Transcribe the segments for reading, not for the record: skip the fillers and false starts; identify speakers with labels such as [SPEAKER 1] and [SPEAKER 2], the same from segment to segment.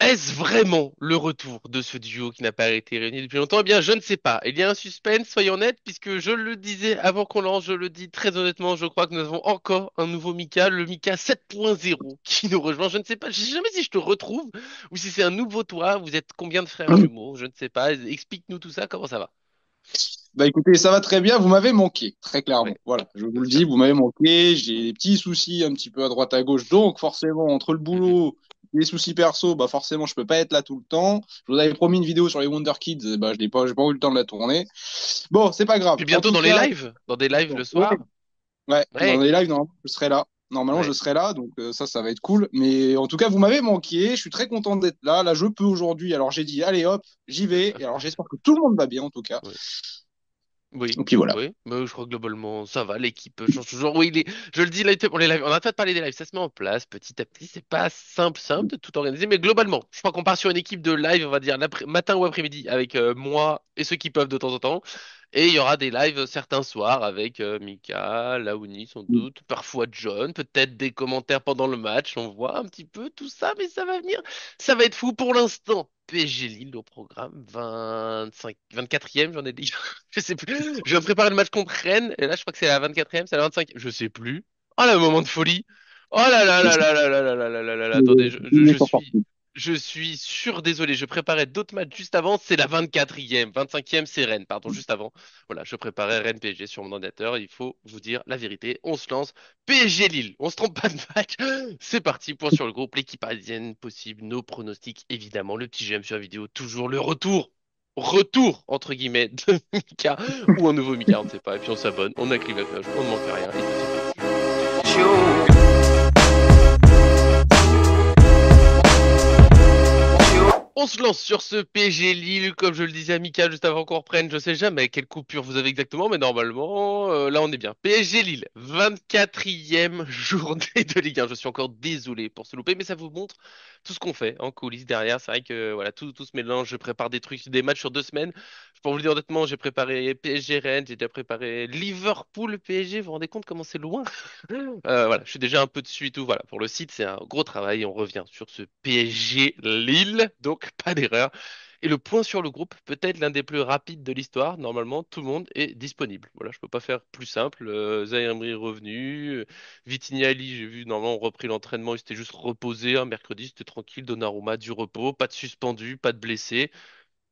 [SPEAKER 1] Est-ce vraiment le retour de ce duo qui n'a pas été réuni depuis longtemps? Eh bien, je ne sais pas. Il y a un suspense, soyons honnêtes, puisque je le disais avant qu'on lance, je le dis très honnêtement, je crois que nous avons encore un nouveau Mika, le Mika 7.0, qui nous rejoint. Je ne sais pas, je sais jamais si je te retrouve ou si c'est un nouveau toi. Vous êtes combien de frères jumeaux? Je ne sais pas. Explique-nous tout ça, comment ça va?
[SPEAKER 2] Bah écoutez, ça va très bien, vous m'avez manqué, très
[SPEAKER 1] Ouais,
[SPEAKER 2] clairement. Voilà, je vous
[SPEAKER 1] bien
[SPEAKER 2] le
[SPEAKER 1] sûr.
[SPEAKER 2] dis, vous m'avez manqué, j'ai des petits soucis un petit peu à droite à gauche, donc forcément, entre le
[SPEAKER 1] Mm, mm.
[SPEAKER 2] boulot et les soucis perso, bah forcément, je peux pas être là tout le temps. Je vous avais promis une vidéo sur les Wonder Kids, bah j'ai pas eu le temps de la tourner. Bon, c'est pas grave.
[SPEAKER 1] Puis
[SPEAKER 2] En
[SPEAKER 1] bientôt
[SPEAKER 2] tout
[SPEAKER 1] dans les
[SPEAKER 2] cas,
[SPEAKER 1] lives, dans des lives le
[SPEAKER 2] ouais,
[SPEAKER 1] soir.
[SPEAKER 2] ouais, dans
[SPEAKER 1] Ouais,
[SPEAKER 2] les lives, normalement, je serai là. Normalement, je
[SPEAKER 1] ouais.
[SPEAKER 2] serai là, donc ça va être cool. Mais en tout cas, vous m'avez manqué, je suis très content d'être là. Là, je peux aujourd'hui, alors j'ai dit, allez hop, j'y vais. Et alors j'espère que tout le monde va bien, en tout cas.
[SPEAKER 1] Ouais. Oui,
[SPEAKER 2] Et puis voilà.
[SPEAKER 1] oui, mais je crois que globalement ça va, l'équipe change toujours. Oui, je le dis là, pour les lives, on a pas de parler des lives, ça se met en place petit à petit, c'est pas simple de tout organiser, mais globalement, je crois qu'on part sur une équipe de live, on va dire matin ou après-midi avec moi et ceux qui peuvent de temps en temps, et il y aura des lives certains soirs avec Mika, Laouni sans doute, parfois John, peut-être des commentaires pendant le match, on voit un petit peu tout ça, mais ça va venir, ça va être fou pour l'instant. PSG Lille au programme, 25, 24e, j'en ai dit. Je sais plus. Je viens de préparer le match contre Rennes, et là, je crois que c'est la 24e, c'est la 25e. Je sais plus. Oh, le moment de folie. Oh là là là là là là là là là là là là. Attendez, je suis sûr, désolé, je préparais d'autres matchs juste avant, c'est la 24e. 25e, c'est Rennes, pardon, juste avant. Voilà, je préparais Rennes PSG sur mon ordinateur, il faut vous dire la vérité. On se lance. PSG Lille, on se trompe pas de match. C'est parti, point sur le groupe, l'équipe parisienne possible, nos pronostics, évidemment, le petit GM sur la vidéo, toujours le retour, entre guillemets, de Mika, ou un nouveau Mika, on ne sait pas, et puis on s'abonne, on active la cloche, on ne manque rien, et c'est parti. On se lance sur ce PSG Lille, comme je le disais à Mika juste avant qu'on reprenne. Je sais jamais quelle coupure vous avez exactement, mais normalement, là on est bien. PSG Lille, 24e journée de Ligue 1. Je suis encore désolé pour ce loupé, mais ça vous montre tout ce qu'on fait en coulisses derrière. C'est vrai que voilà, tout se mélange. Je prépare des trucs, des matchs sur 2 semaines. Pour vous le dire honnêtement, j'ai préparé PSG Rennes, j'ai déjà préparé Liverpool PSG. Vous vous rendez compte comment c'est loin? Voilà, je suis déjà un peu dessus et tout. Voilà, pour le site, c'est un gros travail. On revient sur ce PSG Lille, donc pas d'erreur. Et le point sur le groupe, peut-être l'un des plus rapides de l'histoire. Normalement, tout le monde est disponible. Voilà, je peux pas faire plus simple. Zaïre Emery est revenu. Vitinha, j'ai vu, normalement, on repris l'entraînement. Il s'était juste reposé. Un mercredi, c'était tranquille. Donnarumma, du repos. Pas de suspendu, pas de blessé.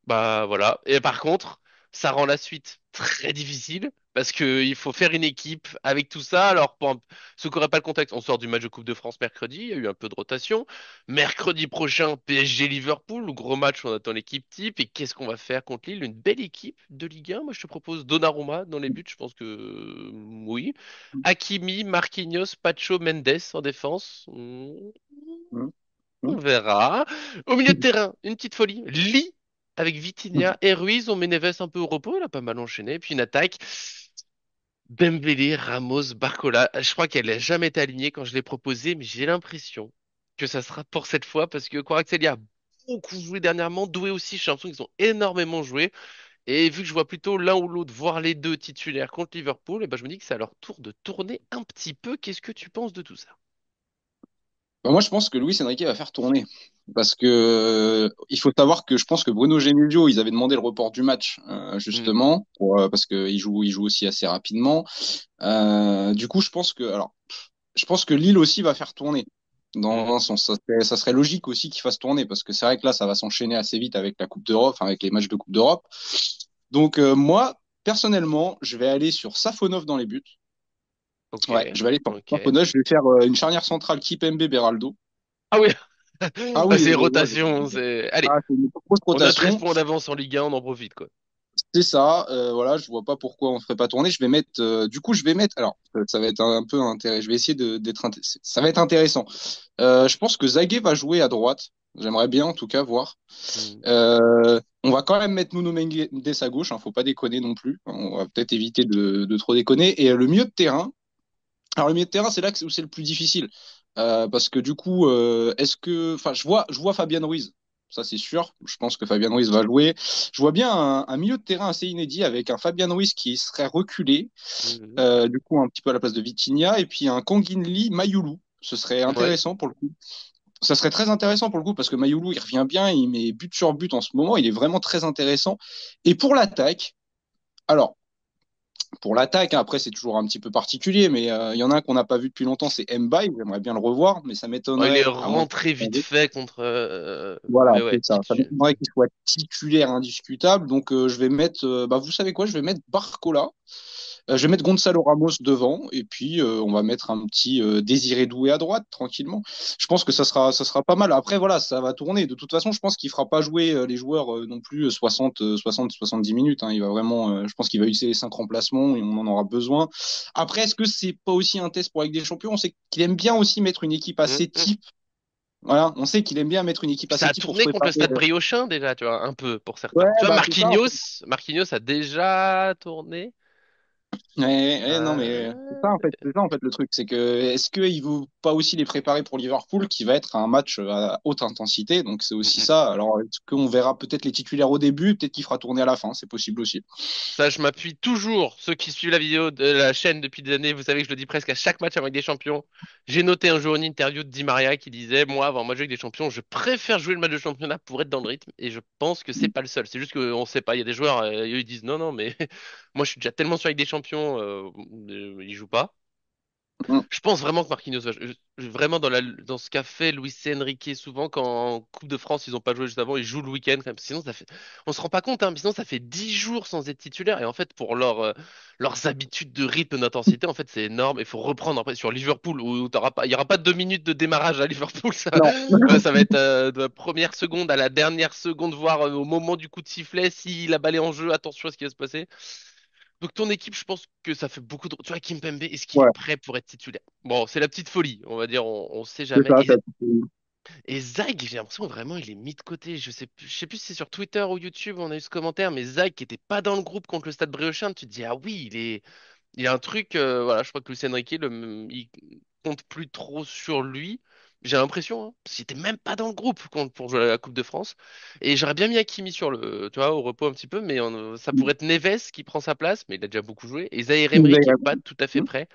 [SPEAKER 1] Bah voilà. Et par contre, ça rend la suite très difficile parce que il faut faire une équipe avec tout ça. Alors pour ceux qui n'auraient pas le contexte, on sort du match de Coupe de France mercredi, il y a eu un peu de rotation. Mercredi prochain, PSG Liverpool, gros match, on attend l'équipe type. Et qu'est-ce qu'on va faire contre Lille? Une belle équipe de Ligue 1. Moi, je te propose Donnarumma dans les buts, je pense que oui. Hakimi, Marquinhos, Pacho, Mendes en défense. On verra. Au milieu de terrain, une petite folie. Lee avec Vitinha et Ruiz. On met Neves un peu au repos. Il a pas mal enchaîné. Puis une attaque. Dembélé, Ramos, Barcola. Je crois qu'elle n'a jamais été alignée quand je l'ai proposée, mais j'ai l'impression que ça sera pour cette fois parce que Kvaratskhelia a beaucoup joué dernièrement. Doué aussi, j'ai l'impression qu'ils ont énormément joué. Et vu que je vois plutôt l'un ou l'autre, voire les deux titulaires contre Liverpool, et ben je me dis que c'est à leur tour de tourner un petit peu. Qu'est-ce que tu penses de tout ça?
[SPEAKER 2] Bah, moi, je pense que Luis Enrique va faire tourner. Parce que il faut savoir que je pense que Bruno Genesio, ils avaient demandé le report du match,
[SPEAKER 1] Hmm.
[SPEAKER 2] justement, parce qu'il joue aussi assez rapidement. Du coup, je pense que Lille aussi va faire tourner. Dans
[SPEAKER 1] Mhm.
[SPEAKER 2] un sens, ça serait logique aussi qu'il fasse tourner, parce que c'est vrai que là, ça va s'enchaîner assez vite avec la Coupe d'Europe, enfin, avec les matchs de Coupe d'Europe. Donc, moi, personnellement, je vais aller sur Safonov dans les buts.
[SPEAKER 1] Ok,
[SPEAKER 2] Ouais, je vais aller sur
[SPEAKER 1] ok.
[SPEAKER 2] Safonov. Je vais faire une charnière centrale Kipembe-Beraldo.
[SPEAKER 1] Ah oui,
[SPEAKER 2] Ah
[SPEAKER 1] bah
[SPEAKER 2] oui,
[SPEAKER 1] c'est rotation, Allez,
[SPEAKER 2] c'est une grosse
[SPEAKER 1] on a 13
[SPEAKER 2] rotation.
[SPEAKER 1] points d'avance en Ligue 1, on en profite, quoi.
[SPEAKER 2] C'est ça. Voilà, je vois pas pourquoi on ferait pas tourner. Je vais mettre. Du coup, je vais mettre. Alors, ça va être un peu intéressant. Je vais essayer ça va être intéressant. Je pense que Zaguet va jouer à droite. J'aimerais bien, en tout cas, voir.
[SPEAKER 1] Hmm.
[SPEAKER 2] On va quand même mettre Nuno Mendes à gauche. Faut pas déconner non plus. On va peut-être éviter de trop déconner. Et le milieu de terrain. Alors, le milieu de terrain, c'est là où c'est le plus difficile. Parce que du coup, enfin, je vois Fabien Ruiz. Ça, c'est sûr. Je pense que Fabien Ruiz va jouer. Je vois bien un milieu de terrain assez inédit avec un Fabien Ruiz qui serait reculé,
[SPEAKER 1] Mhm.
[SPEAKER 2] du coup, un petit peu à la place de Vitinha, et puis un Lee Mayulu. Ce serait
[SPEAKER 1] Ouais.
[SPEAKER 2] intéressant pour le coup. Ça serait très intéressant pour le coup parce que Mayoulou, il revient bien, il met but sur but en ce moment, il est vraiment très intéressant. Et pour l'attaque, alors, pour l'attaque, hein, après c'est toujours un petit peu particulier, mais il y en a un qu'on n'a pas vu depuis longtemps, c'est Mbaye, j'aimerais bien le revoir, mais ça
[SPEAKER 1] Oh, il est
[SPEAKER 2] m'étonnerait, à moins
[SPEAKER 1] rentré vite fait contre.
[SPEAKER 2] voilà,
[SPEAKER 1] Mais ouais,
[SPEAKER 2] c'est ça. Ça m'étonnerait qu'il soit titulaire indiscutable. Donc, je vais mettre, bah, vous savez quoi, je vais mettre Barcola. Je vais mettre Gonzalo Ramos devant. Et puis, on va mettre un petit Désiré Doué à droite, tranquillement. Je pense que ça sera pas mal. Après, voilà, ça va tourner. De toute façon, je pense qu'il fera pas jouer les joueurs non plus 70 minutes, hein. Il va vraiment, je pense qu'il va utiliser les 5 remplacements et on en aura besoin. Après, est-ce que c'est pas aussi un test pour la Ligue des Champions? On sait qu'il aime bien aussi mettre une équipe
[SPEAKER 1] Mm,
[SPEAKER 2] assez
[SPEAKER 1] mm.
[SPEAKER 2] type. Voilà, on sait qu'il aime bien mettre une équipe
[SPEAKER 1] Puis ça
[SPEAKER 2] assez
[SPEAKER 1] a
[SPEAKER 2] type pour
[SPEAKER 1] tourné
[SPEAKER 2] se
[SPEAKER 1] contre le
[SPEAKER 2] préparer.
[SPEAKER 1] Stade Briochin déjà, tu vois, un peu pour
[SPEAKER 2] Ouais,
[SPEAKER 1] certains. Tu vois,
[SPEAKER 2] bah c'est ça.
[SPEAKER 1] Marquinhos a déjà tourné.
[SPEAKER 2] Non, mais c'est ça
[SPEAKER 1] Euh,
[SPEAKER 2] en fait, c'est ça en fait le truc, c'est que est-ce qu'il veut pas aussi les préparer pour Liverpool, qui va être un match à haute intensité, donc c'est
[SPEAKER 1] mm,
[SPEAKER 2] aussi
[SPEAKER 1] mm.
[SPEAKER 2] ça. Alors est-ce qu'on verra peut-être les titulaires au début, peut-être qu'il fera tourner à la fin, c'est possible aussi.
[SPEAKER 1] Ça, je m'appuie toujours. Ceux qui suivent la vidéo de la chaîne depuis des années, vous savez que je le dis presque à chaque match avec des champions. J'ai noté un jour une interview de Di Maria qui disait, moi, avant moi de jouer avec des champions, je préfère jouer le match de championnat pour être dans le rythme. Et je pense que c'est pas le seul. C'est juste qu'on sait pas. Il y a des joueurs, eux, ils disent non, non, mais moi, je suis déjà tellement sûr avec des champions, ils jouent pas.
[SPEAKER 2] Mm.
[SPEAKER 1] Je pense vraiment que Marquinhos va vraiment dans ce qu'a fait Luis Enrique souvent quand en Coupe de France ils ont pas joué juste avant, ils jouent le week-end quand même. Sinon ça fait, on se rend pas compte, hein, mais sinon ça fait 10 jours sans être titulaire et en fait pour leurs habitudes de rythme d'intensité en fait c'est énorme. Il faut reprendre après sur Liverpool où il y aura pas 2 minutes de démarrage à Liverpool, ça,
[SPEAKER 2] Non.
[SPEAKER 1] ça va être de la première seconde à la dernière seconde voire au moment du coup de sifflet si la balle est en jeu, attention à ce qui va se passer. Donc ton équipe, je pense que ça fait beaucoup de... Tu vois, Kimpembe, est-ce qu'il est
[SPEAKER 2] Ouais,
[SPEAKER 1] prêt pour être titulaire? Bon, c'est la petite folie, on va dire, on sait
[SPEAKER 2] c'est
[SPEAKER 1] jamais.
[SPEAKER 2] ça.
[SPEAKER 1] Et Zag, j'ai l'impression vraiment il est mis de côté. Je sais plus si c'est sur Twitter ou YouTube, on a eu ce commentaire, mais Zag qui était pas dans le groupe contre le Stade Briochin, tu te dis, ah oui, il y a un truc, voilà, je crois que Luis Enrique, il compte plus trop sur lui. J'ai l'impression, hein, parce qu'il était même pas dans le groupe pour jouer à la Coupe de France. Et j'aurais bien mis Hakimi sur tu vois, au repos un petit peu, mais ça pourrait être Neves qui prend sa place, mais il a déjà beaucoup joué. Et Zaïre Emery qui est pas tout à fait prêt.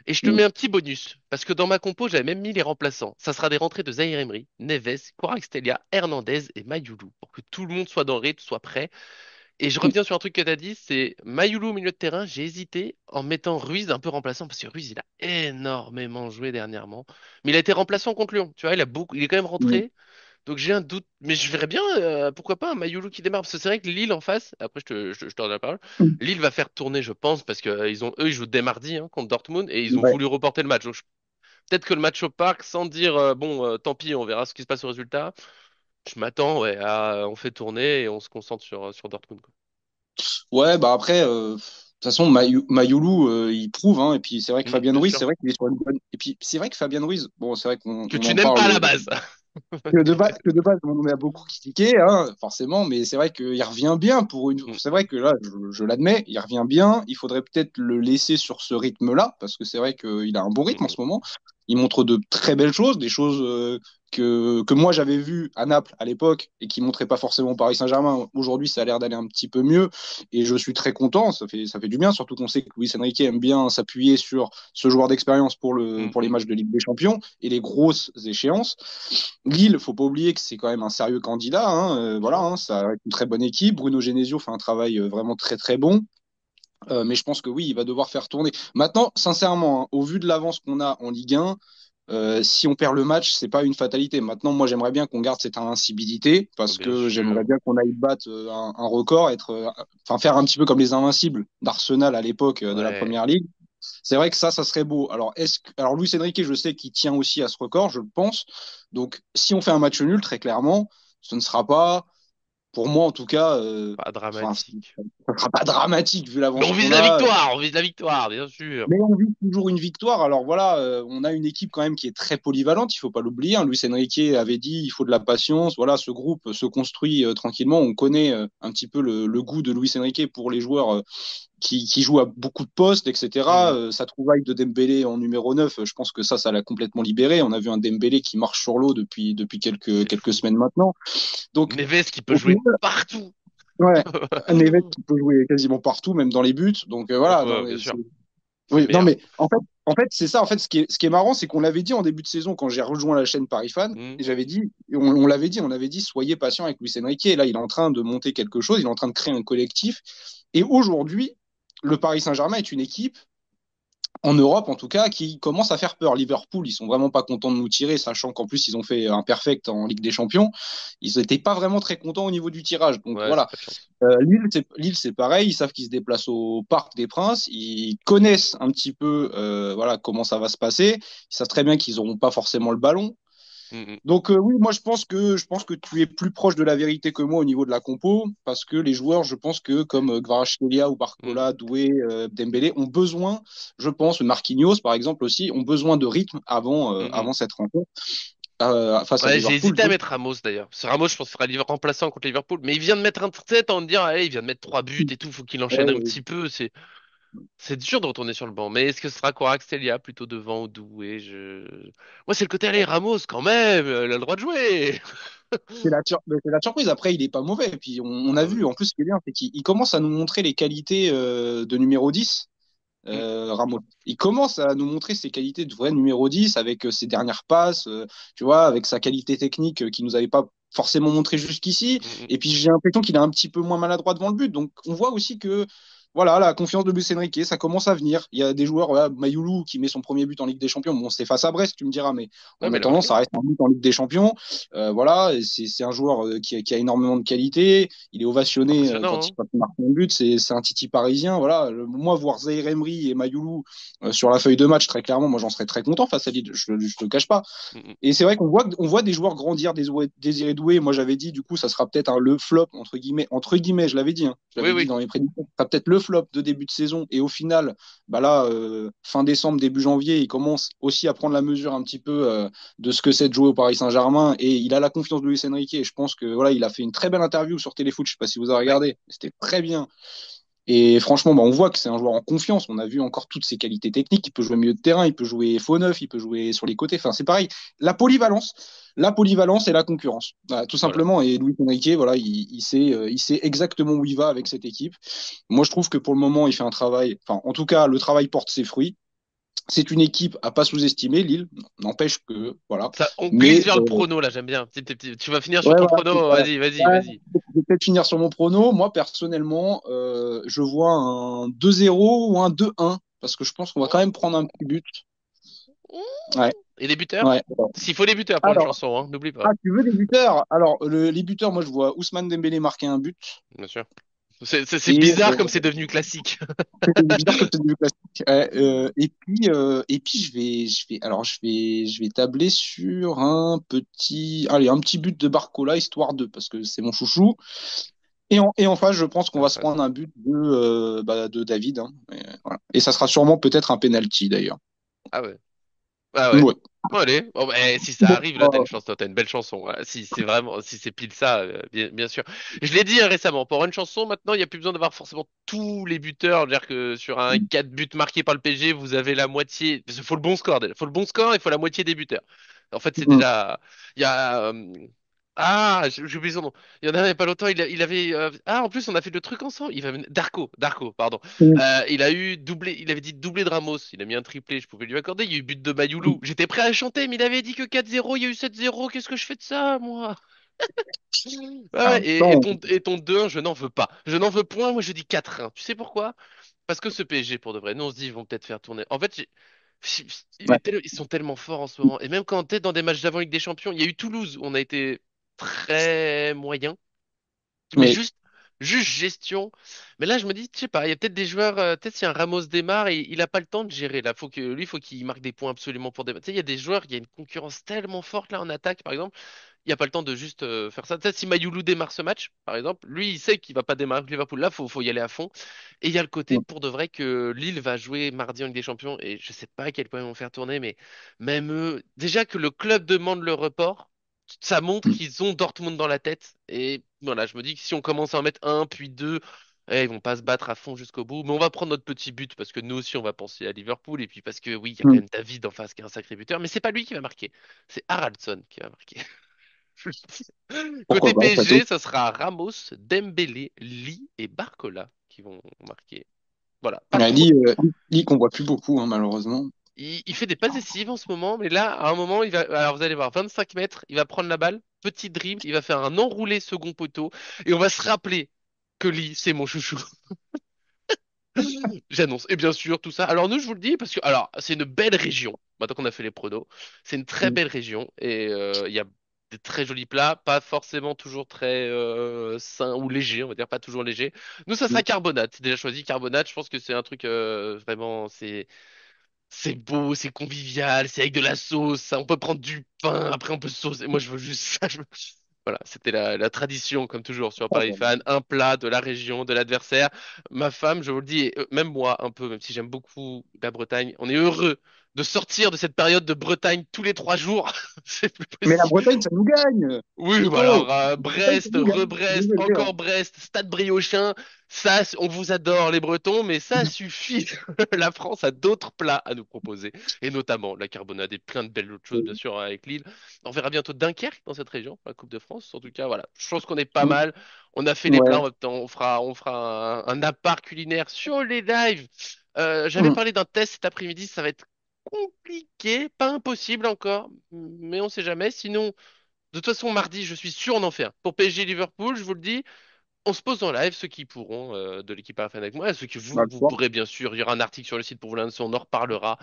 [SPEAKER 1] Et je te mets un petit bonus, parce que dans ma compo, j'avais même mis les remplaçants. Ça sera des rentrées de Zaïre Emery, Neves, Kvaratskhelia, Hernandez et Mayoulou, pour que tout le monde soit dans le rythme, soit prêt. Et je reviens sur un truc que tu as dit, c'est Mayoulou au milieu de terrain. J'ai hésité en mettant Ruiz un peu remplaçant parce que Ruiz, il a énormément joué dernièrement. Mais il a été remplaçant contre Lyon. Tu vois, il est quand même rentré. Donc j'ai un doute. Mais je verrais bien, pourquoi pas un Mayoulou qui démarre. Parce que c'est vrai que Lille en face, après je te redonne la parole, Lille va faire tourner, je pense, parce que eux, ils jouent dès mardi hein, contre Dortmund et ils ont
[SPEAKER 2] Ouais.
[SPEAKER 1] voulu reporter le match. Donc peut-être que le match au parc, sans dire, bon, tant pis, on verra ce qui se passe au résultat. Je m'attends, ouais, on fait tourner et on se concentre sur Dortmund, quoi.
[SPEAKER 2] Ouais, bah après, de toute façon, Mayoulou, il prouve, hein, et puis c'est vrai que Fabien
[SPEAKER 1] Bien
[SPEAKER 2] Ruiz,
[SPEAKER 1] sûr.
[SPEAKER 2] c'est vrai qu'il est sur une bonne. Et puis c'est vrai que Fabien Ruiz, bon, c'est vrai qu'on
[SPEAKER 1] Que
[SPEAKER 2] on
[SPEAKER 1] tu
[SPEAKER 2] en
[SPEAKER 1] n'aimes pas à
[SPEAKER 2] parle
[SPEAKER 1] la base.
[SPEAKER 2] que de base, on en a beaucoup critiqué, hein, forcément, mais c'est vrai qu'il revient bien pour une.
[SPEAKER 1] Mm,
[SPEAKER 2] C'est vrai que là, je l'admets, il revient bien. Il faudrait peut-être le laisser sur ce rythme-là, parce que c'est vrai qu'il a un bon
[SPEAKER 1] mm,
[SPEAKER 2] rythme en
[SPEAKER 1] mm.
[SPEAKER 2] ce moment. Il montre de très belles choses, des choses que moi j'avais vues à Naples à l'époque et qui montraient pas forcément au Paris Saint-Germain. Aujourd'hui, ça a l'air d'aller un petit peu mieux et je suis très content. Ça fait du bien, surtout qu'on sait que Luis Enrique aime bien s'appuyer sur ce joueur d'expérience
[SPEAKER 1] Mm,
[SPEAKER 2] pour les
[SPEAKER 1] mm.
[SPEAKER 2] matchs de Ligue des Champions et les grosses échéances. Lille, faut pas oublier que c'est quand même un sérieux candidat, hein,
[SPEAKER 1] Bien
[SPEAKER 2] voilà,
[SPEAKER 1] sûr.
[SPEAKER 2] hein, ça a une très bonne équipe. Bruno Genesio fait un travail vraiment très très bon. Mais je pense que oui, il va devoir faire tourner. Maintenant, sincèrement, hein, au vu de l'avance qu'on a en Ligue 1, si on perd le match, c'est pas une fatalité. Maintenant, moi, j'aimerais bien qu'on garde cette invincibilité parce
[SPEAKER 1] Bien
[SPEAKER 2] que j'aimerais
[SPEAKER 1] sûr.
[SPEAKER 2] bien qu'on aille battre un record, enfin faire un petit peu comme les Invincibles d'Arsenal à l'époque de la
[SPEAKER 1] Ouais.
[SPEAKER 2] Première Ligue. C'est vrai que ça serait beau. Alors, alors Luis Enrique, je sais qu'il tient aussi à ce record, je le pense. Donc, si on fait un match nul, très clairement, ce ne sera pas, pour moi en tout cas,
[SPEAKER 1] Pas
[SPEAKER 2] enfin, ça
[SPEAKER 1] dramatique.
[SPEAKER 2] ne sera pas dramatique vu
[SPEAKER 1] Mais
[SPEAKER 2] l'avance
[SPEAKER 1] on vise
[SPEAKER 2] qu'on
[SPEAKER 1] la
[SPEAKER 2] a.
[SPEAKER 1] victoire, on vise la victoire, bien sûr.
[SPEAKER 2] Mais on vit toujours une victoire. Alors voilà, on a une équipe quand même qui est très polyvalente, il faut pas l'oublier, hein. Luis Enrique avait dit il faut de la patience. Voilà, ce groupe se construit tranquillement. On connaît un petit peu le goût de Luis Enrique pour les joueurs qui joue à beaucoup de postes, etc.
[SPEAKER 1] Mm.
[SPEAKER 2] Sa trouvaille de Dembélé en numéro 9, je pense que ça l'a complètement libéré. On a vu un Dembélé qui marche sur l'eau depuis
[SPEAKER 1] C'est
[SPEAKER 2] quelques
[SPEAKER 1] fou.
[SPEAKER 2] semaines maintenant. Donc,
[SPEAKER 1] Neves qui peut
[SPEAKER 2] au
[SPEAKER 1] jouer
[SPEAKER 2] final,
[SPEAKER 1] partout.
[SPEAKER 2] ouais, un Neves qui peut jouer quasiment partout, même dans les buts. Donc voilà,
[SPEAKER 1] Ouais,
[SPEAKER 2] non,
[SPEAKER 1] bien
[SPEAKER 2] mais
[SPEAKER 1] sûr. C'est le
[SPEAKER 2] Oui, non,
[SPEAKER 1] meilleur.
[SPEAKER 2] mais en fait, c'est ça. En fait, ce qui est marrant, c'est qu'on l'avait dit en début de saison quand j'ai rejoint la chaîne Paris Fan.
[SPEAKER 1] Hmm.
[SPEAKER 2] Et j'avais dit, on avait dit, soyez patient avec Luis Enrique. Et là, il est en train de monter quelque chose. Il est en train de créer un collectif. Et aujourd'hui, le Paris Saint-Germain est une équipe en Europe en tout cas, qui commence à faire peur. Liverpool, ils sont vraiment pas contents de nous tirer, sachant qu'en plus ils ont fait un perfect en Ligue des Champions. Ils n'étaient pas vraiment très contents au niveau du tirage. Donc
[SPEAKER 1] Ouais, c'est
[SPEAKER 2] voilà.
[SPEAKER 1] pas de chance.
[SPEAKER 2] Lille, c'est pareil. Ils savent qu'ils se déplacent au Parc des Princes. Ils connaissent un petit peu, voilà, comment ça va se passer. Ils savent très bien qu'ils n'auront pas forcément le ballon.
[SPEAKER 1] Hmm, hmm.
[SPEAKER 2] Donc oui, moi je pense que tu es plus proche de la vérité que moi au niveau de la compo, parce que les joueurs, je pense que comme Kvaratskhelia ou
[SPEAKER 1] Hmm.
[SPEAKER 2] Barcola, Doué, Dembélé ont besoin, je pense, Marquinhos par exemple aussi, ont besoin de rythme avant,
[SPEAKER 1] Hmm, hmm.
[SPEAKER 2] avant cette rencontre face à
[SPEAKER 1] Ouais, j'ai
[SPEAKER 2] Liverpool.
[SPEAKER 1] hésité à mettre Ramos d'ailleurs. Parce que Ramos, je pense qu'il sera remplaçant contre Liverpool. Mais il vient de mettre un tête en me dire, allez, il vient de mettre 3 buts et tout, faut qu'il enchaîne un
[SPEAKER 2] Ouais,
[SPEAKER 1] petit peu. C'est dur de retourner sur le banc. Mais est-ce que ce sera Kvaratskhelia plutôt devant ou Doué? Moi, c'est le côté, allez, Ramos, quand même, il a le droit de jouer.
[SPEAKER 2] c'est la surprise. Après, il est pas mauvais. Et puis on a
[SPEAKER 1] Ah ouais.
[SPEAKER 2] vu, en plus, ce qui est bien, c'est qu'il commence à nous montrer les qualités de numéro 10.
[SPEAKER 1] Hmm.
[SPEAKER 2] Ramos. Il commence à nous montrer ses qualités de vrai numéro 10 avec ses dernières passes, tu vois, avec sa qualité technique qui nous avait pas forcément montré jusqu'ici.
[SPEAKER 1] Hmm, hmm.
[SPEAKER 2] Et puis j'ai l'impression qu'il est un petit peu moins maladroit devant le but. Donc on voit aussi que voilà, la confiance de Luis Enrique, ça commence à venir. Il y a des joueurs, voilà, Mayoulou qui met son premier but en Ligue des Champions. Bon, c'est face à Brest, tu me diras, mais
[SPEAKER 1] Ouais,
[SPEAKER 2] en
[SPEAKER 1] mais il a
[SPEAKER 2] attendant,
[SPEAKER 1] marqué.
[SPEAKER 2] ça reste un but en Ligue des Champions. Voilà, et c'est un joueur qui a énormément de qualité. Il est ovationné
[SPEAKER 1] Impressionnant,
[SPEAKER 2] quand
[SPEAKER 1] hein.
[SPEAKER 2] il marque un but. C'est un titi parisien. Voilà, moi, voir Zaïre Emery et Mayoulou sur la feuille de match, très clairement, moi, j'en serais très content face à Lille. Je te cache pas.
[SPEAKER 1] Hmm, hmm.
[SPEAKER 2] Et c'est vrai qu'on voit des joueurs grandir, Désiré Doué. Moi, j'avais dit, du coup, ça sera peut-être le flop, entre guillemets, je l'avais dit, hein. Je
[SPEAKER 1] Oui,
[SPEAKER 2] l'avais dit
[SPEAKER 1] oui.
[SPEAKER 2] dans les prédictions. Ça sera peut-être le flop de début de saison. Et au final, bah là, fin décembre, début janvier, il commence aussi à prendre la mesure un petit peu de ce que c'est de jouer au Paris Saint-Germain. Et il a la confiance de Luis Enrique. Et je pense que voilà, il a fait une très belle interview sur Téléfoot. Je sais pas si vous avez
[SPEAKER 1] Ouais.
[SPEAKER 2] regardé. C'était très bien. Et franchement, bah, on voit que c'est un joueur en confiance. On a vu encore toutes ses qualités techniques. Il peut jouer milieu de terrain, il peut jouer faux neuf, il peut jouer sur les côtés. Enfin, c'est pareil. La polyvalence et la concurrence. Voilà, tout
[SPEAKER 1] Voilà.
[SPEAKER 2] simplement. Et Luis Enrique, voilà, il sait exactement où il va avec cette équipe. Moi, je trouve que pour le moment, il fait un travail. Enfin, en tout cas, le travail porte ses fruits. C'est une équipe à pas sous-estimer, Lille. N'empêche que, voilà.
[SPEAKER 1] Ça, on
[SPEAKER 2] Mais
[SPEAKER 1] glisse vers le prono, là, j'aime bien. Tu vas finir sur
[SPEAKER 2] ouais,
[SPEAKER 1] ton
[SPEAKER 2] voilà,
[SPEAKER 1] prono,
[SPEAKER 2] voilà.
[SPEAKER 1] vas-y, vas-y,
[SPEAKER 2] Ouais,
[SPEAKER 1] vas-y.
[SPEAKER 2] je vais peut-être finir sur mon prono. Moi, personnellement, je vois un 2-0 ou un 2-1 parce que je pense qu'on va quand même prendre un petit but. Ouais,
[SPEAKER 1] Et les buteurs?
[SPEAKER 2] ouais.
[SPEAKER 1] S'il faut les buteurs pour une
[SPEAKER 2] Alors,
[SPEAKER 1] chanson, hein, n'oublie pas.
[SPEAKER 2] tu veux des buteurs? Alors, les buteurs, moi, je vois Ousmane Dembélé marquer un but
[SPEAKER 1] Bien sûr. C'est
[SPEAKER 2] et
[SPEAKER 1] bizarre comme c'est devenu classique.
[SPEAKER 2] c'est bizarre que c'est devenu classique. Ouais, et puis, alors je vais tabler sur allez, un petit but de Barcola histoire de, parce que c'est mon chouchou. Et en face, je pense qu'on
[SPEAKER 1] En
[SPEAKER 2] va se
[SPEAKER 1] face.
[SPEAKER 2] prendre un but de David, hein. Et, voilà. Et ça sera sûrement peut-être un penalty d'ailleurs.
[SPEAKER 1] Ah ouais. Ah ouais.
[SPEAKER 2] Ouais.
[SPEAKER 1] Bon, allez. Bon, bah, si ça
[SPEAKER 2] Bon,
[SPEAKER 1] arrive, là, t'as une chance, toi, t'as une belle chanson. Hein. Si c'est vraiment, si c'est pile ça, bien sûr. Je l'ai dit hein, récemment, pour une chanson, maintenant, il n'y a plus besoin d'avoir forcément tous les buteurs. C'est-à-dire que sur un 4 buts marqués par le PSG, vous avez la moitié. Il faut le bon score, déjà. Il faut le bon score, il faut la moitié des buteurs. En fait, c'est
[SPEAKER 2] mm,
[SPEAKER 1] déjà. Il y a. Ah, j'ai oublié son nom. Il y en a il y a pas longtemps, il avait. Ah, en plus, on a fait le truc ensemble. Darko, pardon.
[SPEAKER 2] mm,
[SPEAKER 1] Il a eu doublé, il avait dit doublé de Ramos, il a mis un triplé, je pouvais lui accorder, il y a eu but de Mayoulou. J'étais prêt à chanter, mais il avait dit que 4-0, il y a eu 7-0, qu'est-ce que je fais de ça, moi? Ouais,
[SPEAKER 2] ah,
[SPEAKER 1] ouais, et
[SPEAKER 2] non.
[SPEAKER 1] ton 2-1, je n'en veux pas. Je n'en veux point, moi je dis 4-1. Tu sais pourquoi? Parce que ce PSG, pour de vrai, nous on se dit, ils vont peut-être faire tourner. En fait,
[SPEAKER 2] Ouais,
[SPEAKER 1] ils sont tellement forts en ce moment. Et même quand t'es dans des matchs d'avant Ligue des Champions, il y a eu Toulouse, où on a été très moyen. Mais
[SPEAKER 2] oui,
[SPEAKER 1] juste gestion. Mais là, je me dis, je sais pas, il y a peut-être des joueurs, peut-être si un Ramos démarre et il a pas le temps de gérer là. Faut qu'il marque des points absolument pour démarrer. Tu sais, il y a des joueurs, il y a une concurrence tellement forte là en attaque, par exemple. Il y a pas le temps de juste faire ça. Peut-être si Mayoulou démarre ce match, par exemple, lui, il sait qu'il va pas démarrer avec Liverpool. Là, faut y aller à fond. Et il y a le côté
[SPEAKER 2] mm,
[SPEAKER 1] pour de vrai que Lille va jouer mardi en Ligue des Champions et je sais pas à quel point ils vont faire tourner, mais même eux, déjà que le club demande le report ça montre
[SPEAKER 2] mm,
[SPEAKER 1] qu'ils ont Dortmund dans la tête. Et voilà, je me dis que si on commence à en mettre un, puis deux, ils vont pas se battre à fond jusqu'au bout. Mais on va prendre notre petit but parce que nous aussi, on va penser à Liverpool. Et puis parce que oui, il y a quand
[SPEAKER 2] mm.
[SPEAKER 1] même David en face qui est un sacré buteur. Mais c'est pas lui qui va marquer. C'est Haraldsson qui va marquer. Je le dis.
[SPEAKER 2] Pourquoi
[SPEAKER 1] Côté
[SPEAKER 2] pas, après tout.
[SPEAKER 1] PSG, ça sera Ramos, Dembélé, Lee et Barcola qui vont marquer. Voilà. Par
[SPEAKER 2] Ouais,
[SPEAKER 1] contre,
[SPEAKER 2] Lee qu'on voit plus beaucoup, hein, malheureusement.
[SPEAKER 1] il fait des passes décisives en ce moment, mais là, à un moment, il va, alors vous allez voir, 25 mètres, il va prendre la balle, petit dribble, il va faire un enroulé second poteau, et on va se rappeler que Lee, c'est mon chouchou. J'annonce. Et bien sûr, tout ça. Alors nous, je vous le dis, parce que, alors, c'est une belle région. Maintenant qu'on a fait les pronos, c'est une très
[SPEAKER 2] Mm.
[SPEAKER 1] belle région, et il y a des très jolis plats, pas forcément toujours très sains ou légers, on va dire, pas toujours légers. Nous, ça sera carbonate. C'est déjà choisi carbonate. Je pense que c'est un truc vraiment, c'est beau, c'est convivial, c'est avec de la sauce, ça, on peut prendre du pain, après on peut saucer. Moi, je veux juste ça. Voilà, c'était la tradition, comme toujours, sur Paris Fan. Un plat de la région, de l'adversaire. Ma femme, je vous le dis, et même moi, un peu, même si j'aime beaucoup la Bretagne, on est heureux de sortir de cette période de Bretagne tous les 3 jours. C'est plus
[SPEAKER 2] Mais la
[SPEAKER 1] possible.
[SPEAKER 2] Bretagne, ça nous gagne.
[SPEAKER 1] Oui, bah
[SPEAKER 2] Nico,
[SPEAKER 1] alors
[SPEAKER 2] la Bretagne, ça
[SPEAKER 1] Brest,
[SPEAKER 2] nous gagne. Je
[SPEAKER 1] Re-Brest,
[SPEAKER 2] veux dire.
[SPEAKER 1] encore Brest, Stade Briochin, ça, on vous adore les Bretons, mais ça suffit. La France a d'autres plats à nous proposer, et notamment la carbonade et plein de belles autres choses, bien sûr, avec Lille. On verra bientôt Dunkerque dans cette région, la Coupe de France. En tout cas, voilà, je pense qu'on est pas mal. On a fait les plats,
[SPEAKER 2] Ouais.
[SPEAKER 1] on fera un appart culinaire sur les lives. J'avais
[SPEAKER 2] Mm.
[SPEAKER 1] parlé d'un test cet après-midi, ça va être compliqué, pas impossible encore, mais on sait jamais. Sinon. De toute façon, mardi, je suis sûr on en fait un. Pour PSG Liverpool, je vous le dis, on se pose en live, ceux qui pourront de l'équipe Parafan avec moi, et ceux qui
[SPEAKER 2] Bah,
[SPEAKER 1] vous
[SPEAKER 2] le soir.
[SPEAKER 1] pourrez bien sûr, il y aura un article sur le site pour vous l'annoncer, on en reparlera.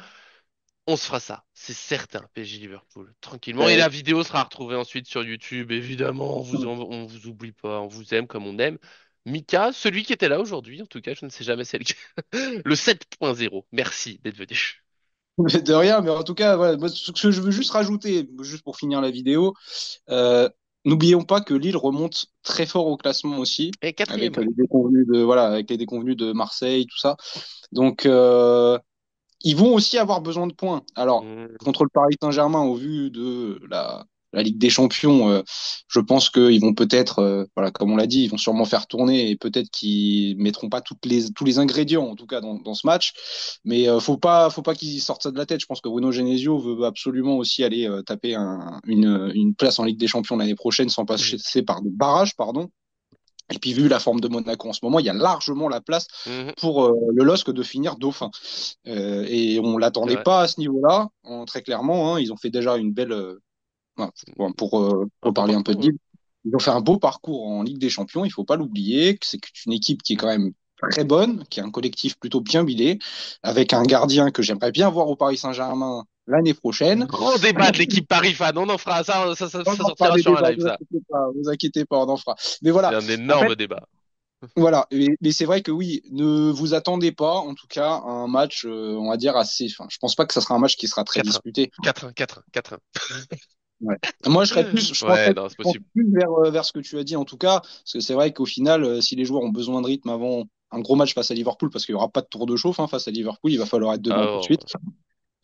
[SPEAKER 1] On se fera ça, c'est certain, PSG Liverpool, tranquillement. Et
[SPEAKER 2] Ouais.
[SPEAKER 1] la vidéo sera retrouvée ensuite sur YouTube, évidemment, on vous oublie pas, on vous aime comme on aime. Mika, celui qui était là aujourd'hui, en tout cas, je ne sais jamais c'est lequel. Le 7.0. Merci d'être venu.
[SPEAKER 2] De rien, mais en tout cas, voilà, moi, ce que je veux juste rajouter, juste pour finir la vidéo, euh, n'oublions pas que Lille remonte très fort au classement aussi,
[SPEAKER 1] Et quatrième,
[SPEAKER 2] avec
[SPEAKER 1] ouais.
[SPEAKER 2] les déconvenus de, voilà, avec les déconvenus de Marseille, tout ça. Donc, ils vont aussi avoir besoin de points. Alors,
[SPEAKER 1] Hmm.
[SPEAKER 2] contre le Paris Saint-Germain, au vu de la Ligue des Champions, je pense qu'ils vont peut-être, voilà, comme on l'a dit, ils vont sûrement faire tourner et peut-être qu'ils mettront pas tous les ingrédients, en tout cas, dans ce match. Mais faut pas qu'ils sortent ça de la tête. Je pense que Bruno Genesio veut absolument aussi aller taper une place en Ligue des Champions l'année prochaine sans
[SPEAKER 1] Mhm.
[SPEAKER 2] passer par des barrages, pardon. Et puis, vu la forme de Monaco en ce moment, il y a largement la place
[SPEAKER 1] Mhm.
[SPEAKER 2] pour le LOSC de finir dauphin. Et on
[SPEAKER 1] C'est
[SPEAKER 2] l'attendait
[SPEAKER 1] vrai.
[SPEAKER 2] pas à ce niveau-là, très clairement. Hein. Ils ont fait déjà une belle, voilà,
[SPEAKER 1] Un
[SPEAKER 2] pour
[SPEAKER 1] beau
[SPEAKER 2] parler un peu de
[SPEAKER 1] parcours, hein.
[SPEAKER 2] Lille, ils ont fait un beau parcours en Ligue des Champions. Il faut pas l'oublier, que c'est une équipe qui est quand même très bonne, qui a un collectif plutôt bien huilé, avec un gardien que j'aimerais bien voir au Paris Saint-Germain l'année prochaine.
[SPEAKER 1] Grand débat de l'équipe Paris fan, on en fera ça,
[SPEAKER 2] On
[SPEAKER 1] ça
[SPEAKER 2] en fera
[SPEAKER 1] sortira
[SPEAKER 2] des
[SPEAKER 1] sur un
[SPEAKER 2] débats,
[SPEAKER 1] live, ça.
[SPEAKER 2] vous inquiétez pas, on en fera. Mais
[SPEAKER 1] C'est
[SPEAKER 2] voilà,
[SPEAKER 1] un
[SPEAKER 2] en fait,
[SPEAKER 1] énorme débat.
[SPEAKER 2] voilà, mais c'est vrai que oui, ne vous attendez pas, en tout cas, à un match, on va dire assez. Enfin, je pense pas que ça sera un match qui sera très
[SPEAKER 1] 4-1.
[SPEAKER 2] disputé.
[SPEAKER 1] 4-1, 4-1, 4-1.
[SPEAKER 2] Ouais. Moi, je
[SPEAKER 1] Ouais,
[SPEAKER 2] penserais,
[SPEAKER 1] non, c'est
[SPEAKER 2] je pense
[SPEAKER 1] possible.
[SPEAKER 2] plus vers ce que tu as dit, en tout cas, parce que c'est vrai qu'au final, si les joueurs ont besoin de rythme avant un gros match face à Liverpool, parce qu'il n'y aura pas de tour de chauffe, hein, face à Liverpool, il va falloir être dedans tout de
[SPEAKER 1] Alors,
[SPEAKER 2] suite.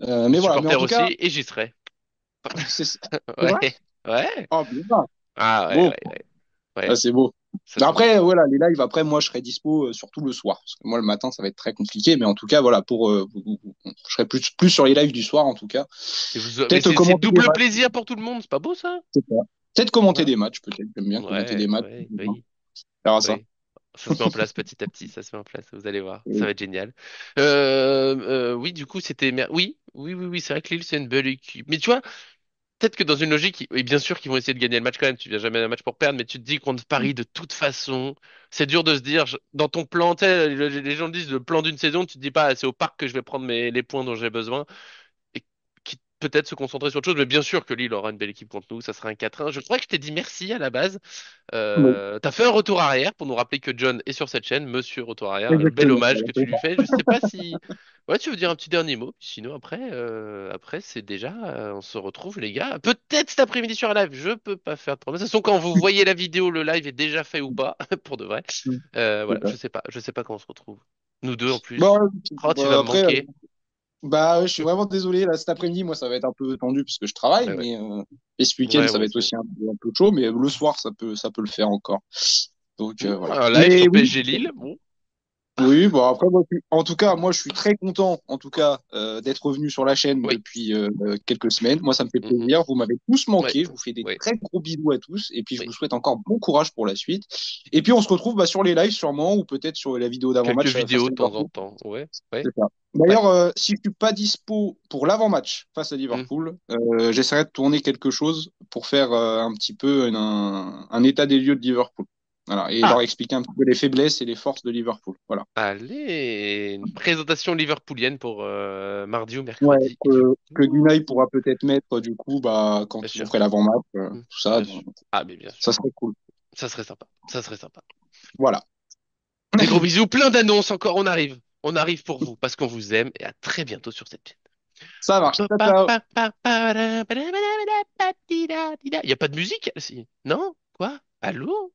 [SPEAKER 1] je
[SPEAKER 2] Mais
[SPEAKER 1] suis
[SPEAKER 2] voilà, mais en
[SPEAKER 1] supporter
[SPEAKER 2] tout cas,
[SPEAKER 1] aussi et j'y serai.
[SPEAKER 2] c'est vrai.
[SPEAKER 1] Ouais, ouais.
[SPEAKER 2] Oh, bien.
[SPEAKER 1] Ah, ouais,
[SPEAKER 2] Beau.
[SPEAKER 1] ouais, ouais.
[SPEAKER 2] Ah,
[SPEAKER 1] Ouais,
[SPEAKER 2] c'est beau.
[SPEAKER 1] ça
[SPEAKER 2] Mais
[SPEAKER 1] c'est beau.
[SPEAKER 2] après, voilà, les lives, après, moi, je serai dispo surtout le soir. Parce que moi, le matin, ça va être très compliqué. Mais en tout cas, voilà, je serai plus sur les lives du soir, en tout cas.
[SPEAKER 1] Mais
[SPEAKER 2] Peut-être
[SPEAKER 1] c'est
[SPEAKER 2] commenter des
[SPEAKER 1] double
[SPEAKER 2] matchs.
[SPEAKER 1] plaisir pour tout le monde, c'est pas beau ça?
[SPEAKER 2] C'est ça. Peut-être commenter
[SPEAKER 1] Ouais,
[SPEAKER 2] des matchs, peut-être. J'aime bien commenter des
[SPEAKER 1] ouais,
[SPEAKER 2] matchs.
[SPEAKER 1] ouais,
[SPEAKER 2] On
[SPEAKER 1] oui,
[SPEAKER 2] verra ça.
[SPEAKER 1] oui. Ça se met en place petit à petit, ça se met en place, vous allez voir, ça
[SPEAKER 2] Et-
[SPEAKER 1] va être génial. Oui, du coup, oui, oui, oui, oui, c'est vrai que Lille, c'est une belle équipe. Mais tu vois, peut-être que dans une logique, et bien sûr qu'ils vont essayer de gagner le match quand même, tu viens jamais à un match pour perdre, mais tu te dis contre Paris de toute façon, c'est dur de se dire, dans ton plan, tu sais, les gens disent le plan d'une saison, tu te dis pas, ah, c'est au parc que je vais prendre les points dont j'ai besoin, et qui peut-être se concentrer sur autre chose, mais bien sûr que Lille aura une belle équipe contre nous, ça sera un 4-1. Je crois que je t'ai dit merci à la base.
[SPEAKER 2] Oui,
[SPEAKER 1] T'as fait un retour arrière pour nous rappeler que John est sur cette chaîne, Monsieur Retour arrière, le bel
[SPEAKER 2] exactement.
[SPEAKER 1] hommage
[SPEAKER 2] Voilà,
[SPEAKER 1] que tu
[SPEAKER 2] c'est
[SPEAKER 1] lui
[SPEAKER 2] ça.
[SPEAKER 1] fais. Je sais pas si, ouais, tu veux dire un petit dernier mot. Sinon après c'est déjà, on se retrouve les gars. Peut-être cet après-midi sur un live. Je peux pas faire de promesses. De toute façon, quand vous voyez la vidéo, le live est déjà fait ou pas, pour de vrai.
[SPEAKER 2] C'est
[SPEAKER 1] Voilà,
[SPEAKER 2] ça.
[SPEAKER 1] je sais pas quand on se retrouve. Nous deux en
[SPEAKER 2] Bon,
[SPEAKER 1] plus. Oh, tu vas me
[SPEAKER 2] après,
[SPEAKER 1] manquer.
[SPEAKER 2] bah, je suis vraiment désolé. Là, cet après-midi, moi, ça va être un peu tendu parce que je travaille,
[SPEAKER 1] Ouais, ouais,
[SPEAKER 2] mais et ce week-end,
[SPEAKER 1] ouais,
[SPEAKER 2] ça
[SPEAKER 1] moi
[SPEAKER 2] va être
[SPEAKER 1] aussi.
[SPEAKER 2] aussi un peu chaud, mais le soir, ça peut le faire encore. Donc voilà.
[SPEAKER 1] Un live
[SPEAKER 2] Mais
[SPEAKER 1] sur
[SPEAKER 2] oui,
[SPEAKER 1] PSG Lille. Bon.
[SPEAKER 2] Oui, bon après, en tout cas, moi je suis très content, en tout cas, d'être revenu sur la chaîne
[SPEAKER 1] Oui.
[SPEAKER 2] depuis quelques semaines. Moi, ça me fait
[SPEAKER 1] Mhm.
[SPEAKER 2] plaisir. Vous m'avez tous
[SPEAKER 1] Ouais.
[SPEAKER 2] manqué. Je vous fais des
[SPEAKER 1] Ouais.
[SPEAKER 2] très gros bisous à tous, et puis je
[SPEAKER 1] Oui.
[SPEAKER 2] vous souhaite encore bon courage pour la suite. Et puis on se retrouve bah, sur les lives sûrement, ou peut-être sur la vidéo
[SPEAKER 1] Quelques
[SPEAKER 2] d'avant-match face
[SPEAKER 1] vidéos
[SPEAKER 2] à
[SPEAKER 1] de temps en
[SPEAKER 2] Liverpool.
[SPEAKER 1] temps. Ouais. Ouais.
[SPEAKER 2] C'est ça.
[SPEAKER 1] Ouais.
[SPEAKER 2] D'ailleurs, si je suis pas dispo pour l'avant-match face à
[SPEAKER 1] Hmm.
[SPEAKER 2] Liverpool, j'essaierai de tourner quelque chose pour faire un petit peu un état des lieux de Liverpool. Voilà, et leur
[SPEAKER 1] Ah,
[SPEAKER 2] expliquer un petit peu les faiblesses et les forces de Liverpool. Voilà.
[SPEAKER 1] allez, une présentation liverpoolienne pour mardi ou
[SPEAKER 2] Ouais,
[SPEAKER 1] mercredi.
[SPEAKER 2] que Gunay
[SPEAKER 1] Ouh,
[SPEAKER 2] pourra peut-être mettre du coup bah,
[SPEAKER 1] bien
[SPEAKER 2] quand on
[SPEAKER 1] sûr.
[SPEAKER 2] ferait l'avant-match,
[SPEAKER 1] Hmm.
[SPEAKER 2] tout ça.
[SPEAKER 1] Bien
[SPEAKER 2] Donc,
[SPEAKER 1] sûr. Ah, mais bien
[SPEAKER 2] ça
[SPEAKER 1] sûr.
[SPEAKER 2] serait cool.
[SPEAKER 1] Ça serait sympa. Ça serait sympa.
[SPEAKER 2] Voilà.
[SPEAKER 1] Des gros bisous, plein d'annonces encore, on arrive. On arrive pour vous parce qu'on vous aime et à très bientôt sur cette chaîne.
[SPEAKER 2] Ça marche. Ciao, ciao.
[SPEAKER 1] Il n'y a pas de musique, si. Non? Quoi? Allô?